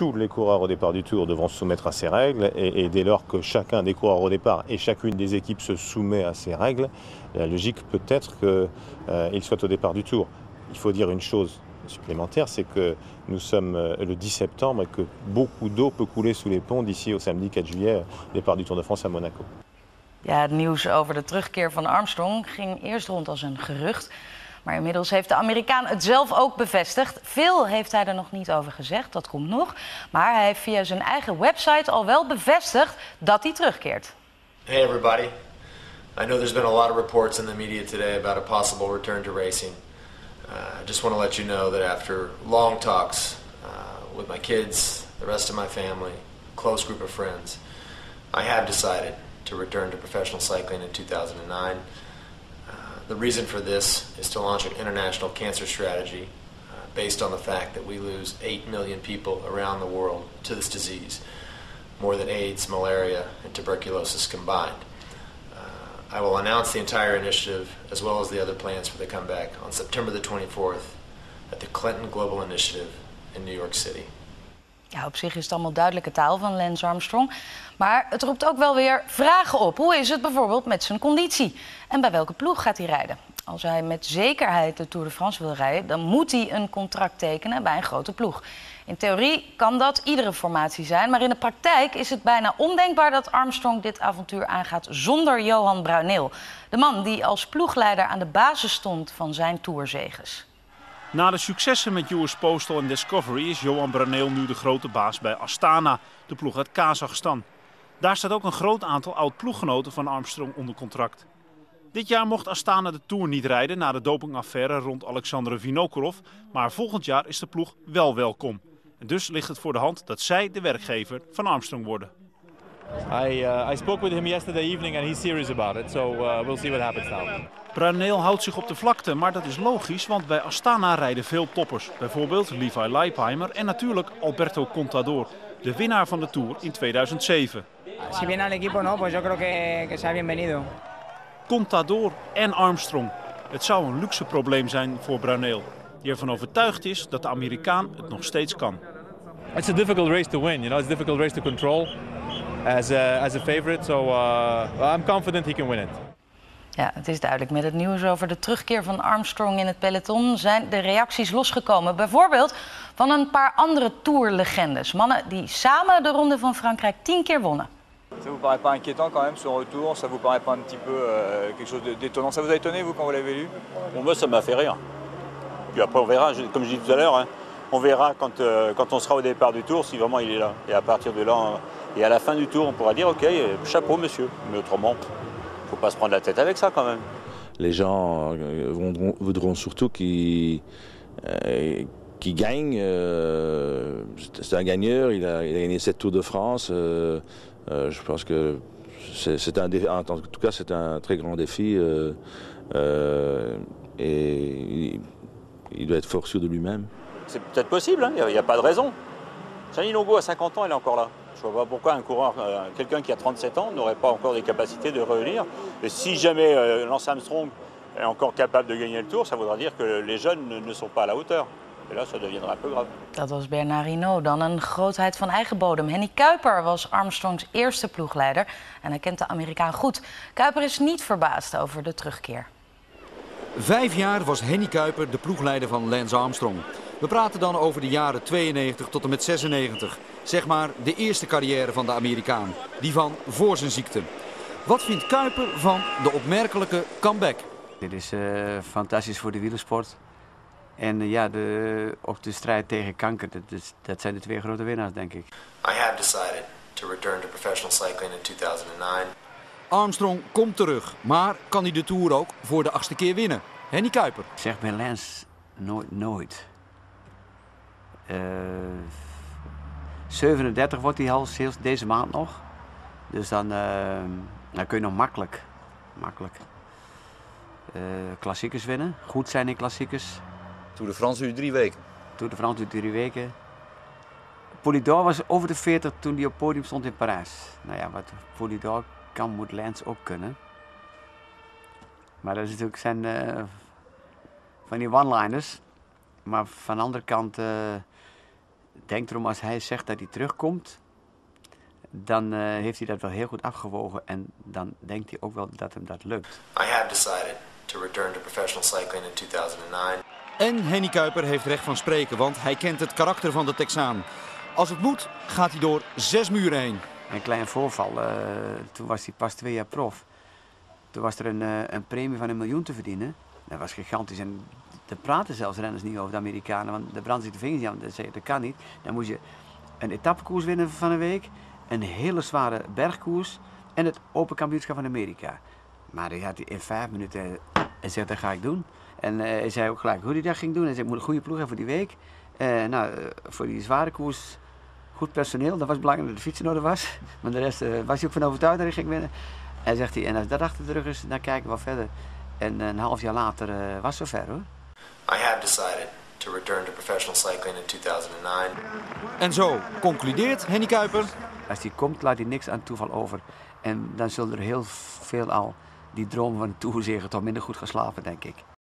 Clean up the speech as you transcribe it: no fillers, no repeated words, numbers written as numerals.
tous les coureurs au départ du Tour devront se soumettre à ces règles et dès lors que chacun des coureurs au départ et chacune des équipes se soumet à ces règles, la logique peut être qu'ils soient au départ du Tour. Il faut dire une chose supplémentaire, c'est que nous sommes le 10 septembre et que beaucoup d'eau peut couler sous les ponts d'ici au samedi 4 juillet, départ du Tour de France à Monaco. Ja, het nieuws over de terugkeer van Armstrong ging eerst rond als een gerucht. Maar inmiddels heeft de Amerikaan het zelf ook bevestigd. Veel heeft hij er nog niet over gezegd, dat komt nog. Maar hij heeft via zijn eigen website al wel bevestigd dat hij terugkeert. Hey everybody. I know there's been a lot of reports in the media today about a possible return to racing. I just want to let you know that after long talks with my kids, the rest of my family, a close group of friends, I have decided to return to professional cycling in 2009. The reason for this is to launch an international cancer strategy based on the fact that we lose 8 million people around the world to this disease, more than AIDS, malaria, and tuberculosis combined. I will announce the entire initiative as well as the other plans for the comeback on September the 24th at the Clinton Global Initiative in New York City. Ja, op zich is het allemaal duidelijke taal van Lance Armstrong. Maar het roept ook wel weer vragen op. Hoe is het bijvoorbeeld met zijn conditie? En bij welke ploeg gaat hij rijden? Als hij met zekerheid de Tour de France wil rijden, dan moet hij een contract tekenen bij een grote ploeg. In theorie kan dat iedere formatie zijn, maar in de praktijk is het bijna ondenkbaar dat Armstrong dit avontuur aangaat zonder Johan Bruyneel. De man die als ploegleider aan de basis stond van zijn tourzeges. Na de successen met US Postal en Discovery is Johan Bruyneel nu de grote baas bij Astana, de ploeg uit Kazachstan. Daar staat ook een groot aantal oud-ploeggenoten van Armstrong onder contract. Dit jaar mocht Astana de Tour niet rijden na de dopingaffaire rond Alexander Vinokourov, maar volgend jaar is de ploeg wel welkom. En dus ligt het voor de hand dat zij de werkgever van Armstrong worden. I spoke with him yesterday evening and he's serious about it, so we'll see what happens now. Bruyneel houdt zich op de vlakte, maar dat is logisch, want bij Astana rijden veel toppers. Bijvoorbeeld Levi Leipheimer en natuurlijk Alberto Contador, de winnaar van de Tour in 2007. Si viene al equipo no, pues yo creo que sea bienvenido. Contador en Armstrong. Het zou een luxe probleem zijn voor Bruyneel, die ervan overtuigd is dat de Amerikaan het nog steeds kan. It's a difficult race to win, you know, it's a difficult race to control as a favorite, so I'm confident he can win it. Ja, het is duidelijk. Met het nieuws over de terugkeer van Armstrong in het peloton zijn de reacties losgekomen. Bijvoorbeeld van een paar andere tourlegendes. Mannen die samen de Ronde van Frankrijk 10 keer wonnen. Ça vous paraît pas inquiétant quand même son retour? Ça vous paraît pas un petit peu quelque chose d'étonnant? Ça vous a étonné vous quand vous l'avez lu? Bon, moi ça m'a fait rire. Puis après on verra, comme je dis tout à l'heure, hein, on verra quand on sera au départ du Tour si vraiment il est là. Et à partir de là, et à la fin du Tour, on pourra dire ok, chapeau monsieur. Mais autrement, faut pas se prendre la tête avec ça quand même. Les gens voudront surtout qu'il gagne. C'est un gagneur, il a gagné 7 Tours de France. Je pense que en tout cas c'est un très grand défi et il doit être fort sûr de lui-même. C'est peut-être possible, hein, il n'y a pas de raison. Gianni Longo à 50 ans, il est encore là. Je ne vois pas pourquoi un coureur, quelqu'un qui a 37 ans, n'aurait pas encore des capacités de revenir. Et si jamais Lance Armstrong est encore capable de gagner le Tour, ça voudra dire que les jeunes ne sont pas à la hauteur. En là, ça deviendra un peu grave. Dat was Bernard Hinault. Dan een grootheid van eigen bodem. Henny Kuiper was Armstrongs eerste ploegleider en hij kent de Amerikaan goed. Kuiper is niet verbaasd over de terugkeer. 5 jaar was Henny Kuiper de ploegleider van Lance Armstrong. We praten dan over de jaren 92 tot en met 96. Zeg maar de eerste carrière van de Amerikaan. Die van voor zijn ziekte. Wat vindt Kuiper van de opmerkelijke comeback? Dit is fantastisch voor de wielersport. En ja, ook de strijd tegen kanker, dat zijn de 2 grote winnaars, denk ik. I have decided to return to professional cycling in 2009. Armstrong komt terug, maar kan hij de Tour ook voor de 8e keer winnen? Henny Kuiper. Ik zeg bij Lance nooit. 37 wordt hij al deze maand nog. Dus dan kun je nog makkelijk klassiekers winnen. Goed zijn in klassiekers. Tour de France duurt 3 weken. Tour de France duurt 3 weken. Polidor was over de 40 toen hij op het podium stond in Parijs. Nou ja, wat Polidor kan, moet Lance ook kunnen. Maar dat is natuurlijk zijn van die one-liners. Maar van de andere kant denk erom, als hij zegt dat hij terugkomt, dan heeft hij dat wel heel goed afgewogen en dan denkt hij ook wel dat hem dat lukt. I have decided to return to professional cycling in 2009. En Hennie Kuiper heeft recht van spreken, want hij kent het karakter van de Texaan. Als het moet, gaat hij door 6 muren heen. Een klein voorval, toen was hij pas 2 jaar prof. Toen was er een premie van $1 miljoen te verdienen. Dat was gigantisch en daar praten zelfs renners niet over de Amerikanen, want daar branden zich de vingers aan. Dat kan niet. Dan moest je een etappekoers winnen van een week, een hele zware bergkoers en het Open Kampioenschap van Amerika. Maar die had hij in 5 minuten en zegt, dat ga ik doen. En hij zei ook gelijk hoe hij dat ging doen. Hij zei, ik moet een goede ploeg hebben voor die week. Voor die zware koers, goed personeel. Dat was belangrijk dat de fiets in orde was. Maar de rest was hij ook van overtuigd dat hij ging winnen. En zegt hij, en als dat achter de rug is, dan kijken we wel verder. En een half jaar later was het zover hoor. I have decided to return to professional cycling in 2009. En zo concludeert Hennie Kuiper. Als hij komt, laat hij niks aan toeval over. En dan zullen er heel veel al die dromen van de Toerzegen toch minder goed gaan slapen, denk ik.